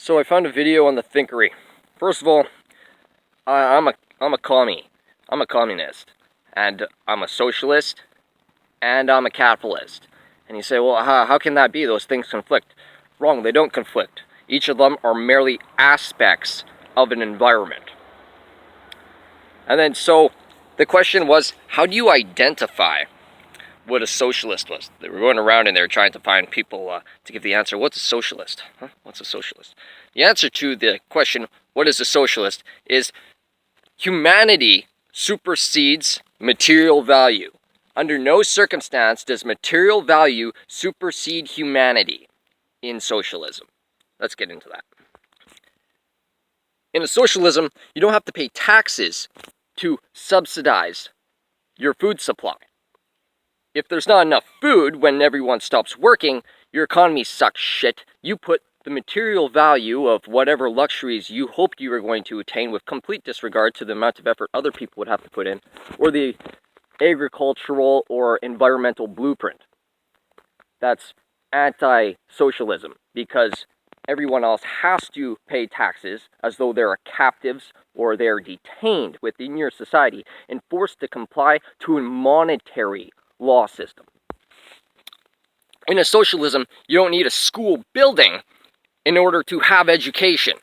So I found a video on the thinkery. First of all, I'm a commie. I'm a communist, and I'm a socialist, and I'm a capitalist. And you say, well, how can that be? Those things conflict. Wrong, they don't conflict. Each of them are merely aspects of an environment. And then, so, the question was, how do you identify what a socialist was? They were going around and they were trying to find people to give the answer, what's a socialist? Huh? What's a socialist? The answer to the question, what is a socialist, is humanity supersedes material value. Under no circumstance does material value supersede humanity in socialism. Let's get into that. In a socialism, you don't have to pay taxes to subsidize your food supply. If there's not enough food when everyone stops working, your economy sucks shit. You put the material value of whatever luxuries you hoped you were going to attain with complete disregard to the amount of effort other people would have to put in, or the agricultural or environmental blueprint. That's anti-socialism, because everyone else has to pay taxes as though they're captives or they're detained within your society and forced to comply to a monetary law system. In a socialism, you don't need a school building in order to have education.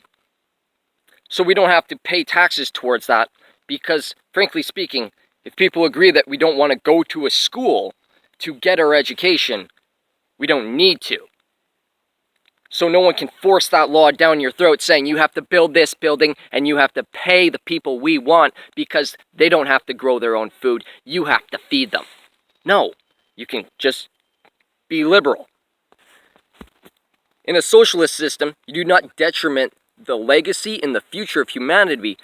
So we don't have to pay taxes towards that because, frankly speaking, if people agree that we don't want to go to a school to get our education, we don't need to. So no one can force that law down your throat saying you have to build this building and you have to pay the people we want because they don't have to grow their own food. You have to feed them. No, you can just be liberal. In a socialist system, you do not detriment the legacy and the future of humanity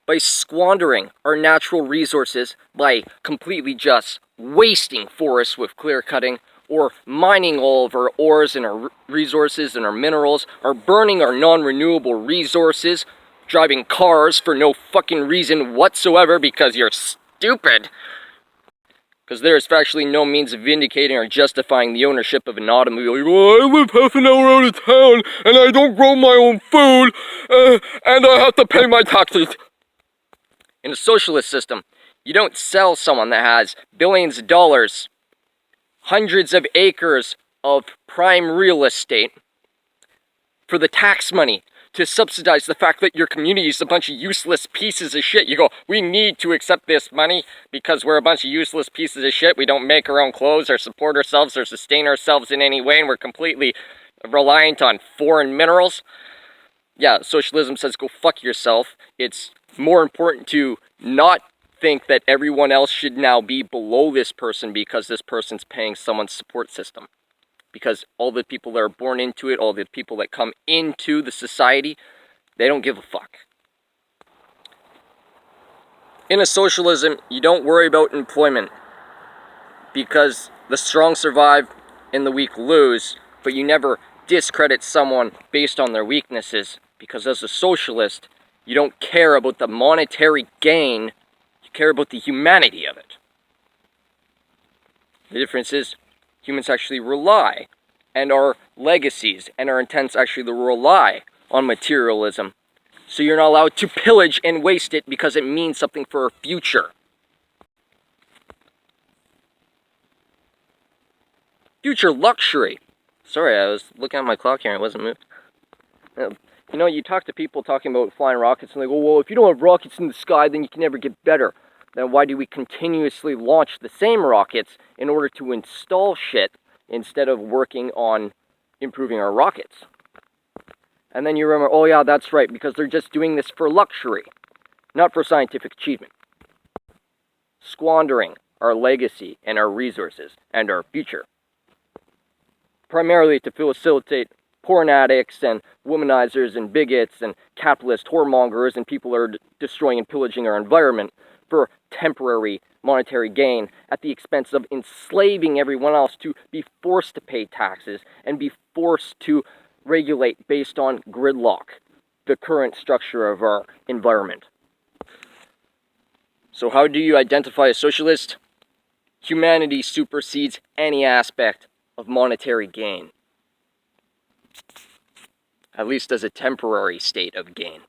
by squandering our natural resources, by completely just wasting forests with clear cutting, or mining all of our ores and our resources and our minerals, or burning our non-renewable resources, driving cars for no fucking reason whatsoever because you're stupid. Because there is factually no means of vindicating or justifying the ownership of an automobile. You go, I live half an hour out of town, and I don't grow my own food, and I have to pay my taxes. In a socialist system, you don't sell someone that has billions of dollars, hundreds of acres of prime real estate for the tax money to subsidize the fact that your community is a bunch of useless pieces of shit. You go, we need to accept this money because we're a bunch of useless pieces of shit. We don't make our own clothes or support ourselves or sustain ourselves in any way, and we're completely reliant on foreign minerals. Yeah, socialism says go fuck yourself. It's more important to not think that everyone else should now be below this person because this person's paying someone's support system. Because all the people that are born into it, all the people that come into the society, they don't give a fuck. In a socialism, you don't worry about employment because the strong survive and the weak lose, but you never discredit someone based on their weaknesses because as a socialist, you don't care about the monetary gain, you care about the humanity of it. The difference is, humans actually rely, and our legacies and our intents actually rely on materialism. So you're not allowed to pillage and waste it because it means something for our future. Future luxury. Sorry, I was looking at my clock here and it wasn't moving. You know, you talk to people talking about flying rockets and they go, well, if you don't have rockets in the sky, then you can never get better. Then why do we continuously launch the same rockets in order to install shit instead of working on improving our rockets? And then you remember, oh yeah, that's right, because they're just doing this for luxury, not for scientific achievement. Squandering our legacy and our resources and our future. Primarily to facilitate porn addicts and womanizers and bigots and capitalist whoremongers and people that are destroying and pillaging our environment for temporary monetary gain at the expense of enslaving everyone else to be forced to pay taxes and be forced to regulate based on gridlock, the current structure of our environment. So how do you identify a socialist? Humanity supersedes any aspect of monetary gain. at least as a temporary state of gain.